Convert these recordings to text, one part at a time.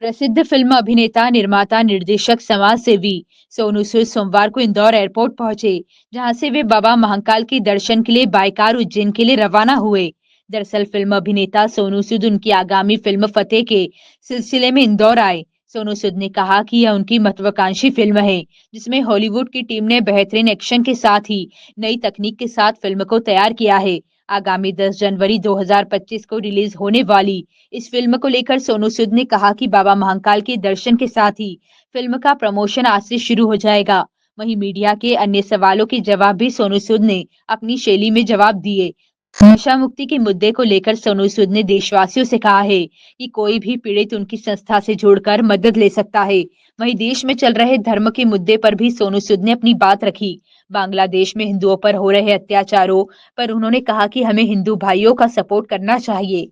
प्रसिद्ध फिल्म अभिनेता, निर्माता, निर्देशक, समाज सेवी सोनू सूद सोमवार को इंदौर एयरपोर्ट पहुंचे, जहां से वे बाबा महाकाल के दर्शन के लिए बाय कार उज्जैन के लिए रवाना हुए। दरअसल फिल्म अभिनेता सोनू सूद उनकी आगामी फिल्म फतेह के सिलसिले में इंदौर आए। सोनू सूद ने कहा कि यह उनकी महत्वाकांक्षी फिल्म है, जिसमें हॉलीवुड की टीम ने बेहतरीन एक्शन के साथ ही नई तकनीक के साथ फिल्म को तैयार किया है। आगामी 10 जनवरी 2025 को रिलीज होने वाली इस फिल्म को लेकर सोनू सूद ने कहा कि बाबा महाकाल के दर्शन के साथ ही फिल्म का प्रमोशन आज से शुरू हो जाएगा। वहीं मीडिया के अन्य सवालों के जवाब भी सोनू सूद ने अपनी शैली में जवाब दिए। नशा मुक्ति के मुद्दे को लेकर सोनू सूद ने देशवासियों से कहा है कि कोई भी पीड़ित उनकी संस्था से जुड़कर मदद ले सकता है। वहीं देश में चल रहे धर्म के मुद्दे पर भी सोनू सूद ने अपनी बात रखी। बांग्लादेश में हिंदुओं पर हो रहे अत्याचारों पर उन्होंने कहा कि हमें हिंदू भाइयों का सपोर्ट करना चाहिए।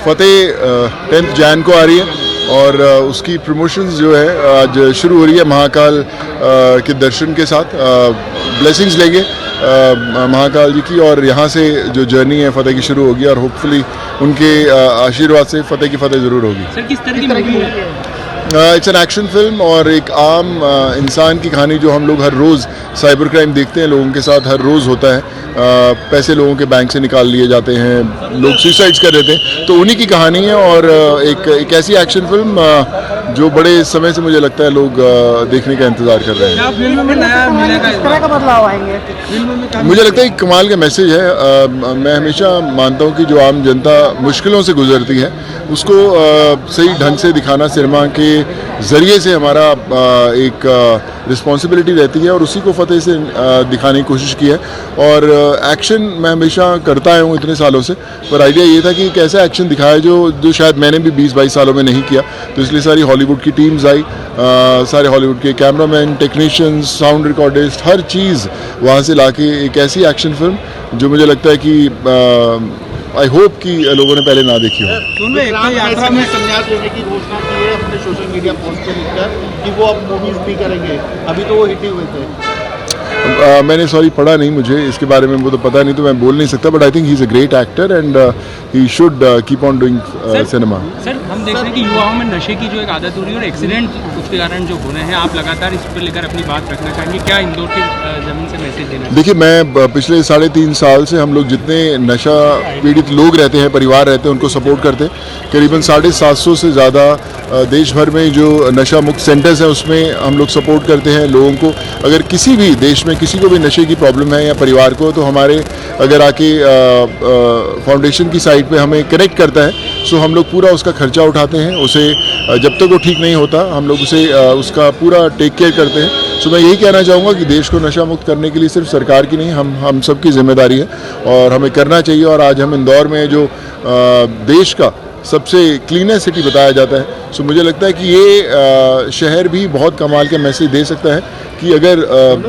फतेह 10 जैन को आ रही है और उसकी प्रमोशंस जो है आज शुरू हो रही है महाकाल के दर्शन के साथ। ब्लेसिंग्स लेंगे महाकाल जी की और यहाँ से जो जर्नी है फतेह की शुरू होगी और होपफुली उनके आशीर्वाद से फतेह की फतेह ज़रूर होगी। सर किस तरह की मूवी है? इट्स एन एक्शन फिल्म और एक आम इंसान की कहानी जो हम लोग हर रोज़ साइबर क्राइम देखते हैं, लोगों के साथ हर रोज़ होता है। पैसे लोगों के बैंक से निकाल लिए जाते हैं, लोग सुसाइड्स कर देते हैं, तो उन्हीं की कहानी है। और एक ऐसी एक्शन फिल्म जो बड़े समय से मुझे लगता है लोग देखने का इंतज़ार कर रहे हैं। फिल्म में नया मिलेगा, इस तरह का बदलाव आएंगे फिल्म में? मुझे लगता है एक कमाल का मैसेज है। मैं हमेशा मानता हूँ कि जो आम जनता मुश्किलों से गुजरती है उसको सही ढंग से दिखाना सिनेमा के ज़रिए से हमारा एक रिस्पॉन्सिबिलिटी रहती है और उसी को फतेह से दिखाने की कोशिश की है। और एक्शन मैं हमेशा करता आया हूँ इतने सालों से, पर आइडिया ये था कि एक ऐसा एक्शन दिखाया जो शायद मैंने भी 20-22 सालों में नहीं किया। तो इसलिए सारी हॉलीवुड की टीम्स आई, सारे हॉलीवुड के कैमरामैन, टेक्नीशियंस, साउंड रिकॉर्डिस्ट, हर चीज़ वहाँ से लाके एक ऐसी एक्शन फिल्म जो मुझे लगता है कि आई होप कि लोगों ने पहले ना देखी हो। यात्रा में संन्यास लेने की घोषणा की है अपने सोशल मीडिया पोस्ट पे लिखकर कि वो अब मूवीज भी करेंगे, अभी तो वो हिट ही हुए थे। मैंने पढ़ा नहीं, मुझे इसके बारे में वो तो पता नहीं, तो मैं बोल नहीं सकता, but I think he is a great actor and he should keep on doing cinema. Sir हम देख रहे हैं कि युवाओं में नशे की जो एक आदत हो रही है और एक्सीडेंट उसके कारण जो हो रहे हैं, आप लगातार इस पर लेकर अपनी बात रखना चाहेंगे, क्या इंदौर की जमीन से मैसेज देना? देखिए, मैं पिछले 3.5 साल से हम लोग जितने नशा पीड़ित लोग रहते हैं, परिवार रहते हैं, उनको सपोर्ट करते हैं। करीबन 750 से ज़्यादा देश भर में जो नशा मुक्त सेंटर्स हैं उसमें हम लोग सपोर्ट करते हैं लोगों को। अगर किसी भी देश में किसी को भी नशे की प्रॉब्लम है या परिवार को, तो हमारे अगर आके फाउंडेशन की साइट पे हमें कनेक्ट करता है, सो हम लोग पूरा उसका खर्चा उठाते हैं। उसे जब तक वो ठीक नहीं होता हम लोग उसे उसका पूरा टेक केयर करते हैं। सो मैं यही कहना चाहूँगा कि देश को नशा मुक्त करने के लिए सिर्फ सरकार की नहीं, हम सबकी जिम्मेदारी है और हमें करना चाहिए। और आज हम इंदौर में जो देश का सबसे क्लीनेस्ट सिटी बताया जाता है, सो मुझे लगता है कि ये शहर भी बहुत कमाल का मैसेज दे सकता है कि अगर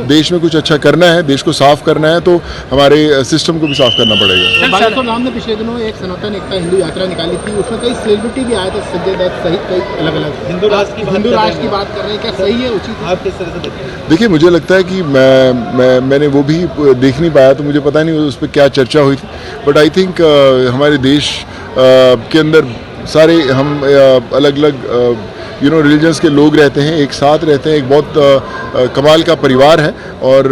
देश में कुछ अच्छा करना है, देश को साफ करना है, तो हमारे सिस्टम को भी साफ करना पड़ेगा। बालासोर राम ने पिछले दिनों एक सनातन एकता हिंदू यात्रा निकाली थी, उसमें कई सेलिब्रिटी भी आए थे, संजय दत्त सहित कई अलग-अलग हिंदू राष्ट्र की बात कर रहे हैं। क्या सही है, उचित? आप किस तरह से देखते हैं? देखिए, मुझे लगता है कि मैंने वो भी देख नहीं पाया, तो मुझे पता नहीं उस पर क्या चर्चा हुई थी, बट आई थिंक हमारे देश के अंदर सारे हम अलग अलग रिलीजन्स के लोग रहते हैं, एक साथ रहते हैं, एक बहुत कमाल का परिवार है। और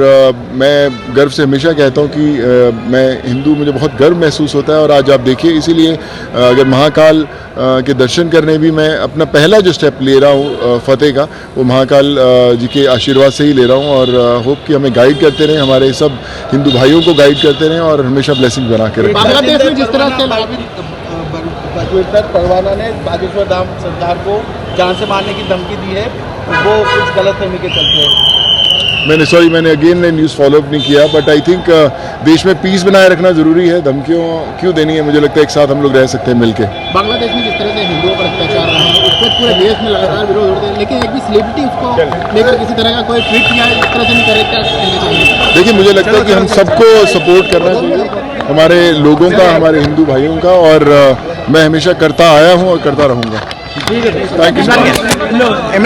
मैं गर्व से हमेशा कहता हूँ कि मैं हिंदू, मुझे बहुत गर्व महसूस होता है। और आज आप देखिए, इसीलिए अगर महाकाल के दर्शन करने भी मैं अपना पहला जो स्टेप ले रहा हूँ फतेह का, वो महाकाल जी के आशीर्वाद से ही ले रहा हूँ। और होप कि हमें गाइड करते रहें, हमारे सब हिंदू भाइयों को गाइड करते रहें और हमेशा ब्लेसिंग बना के रखें। बांग्लादेश में जिस तरह से परवाना ने बागेश्वर धाम सरदार को जान से मारने की धमकी दी है, वो कुछ गलत फहमी के चलते हैं। मैंने अगेन न्यूज़ फॉलोअप नहीं किया, बट आई थिंक देश में पीस बनाए रखना ज़रूरी है। धमकियों क्यों देनी है? मुझे लगता है एक साथ हम लोग रह सकते हैं मिलके। बांग्लादेश में जिस तरह से हिंदुओं पर अत्याचार रहा है, उस पर पूरे देश में लगातार विरोध होते हैं, लेकिन एक भी सेलिब्रिटी उसको लेकर किसी तरह का कोई ट्वीट किया है, इस तरह से नहीं करे, क्या कहना चाहिए? देखिए, मुझे लगता है कि हम सबको सपोर्ट करना चाहिए, हमारे लोगों का, हमारे हिंदू भाइयों का, और मैं हमेशा करता आया हूँ और करता रहूँगा। Thank you.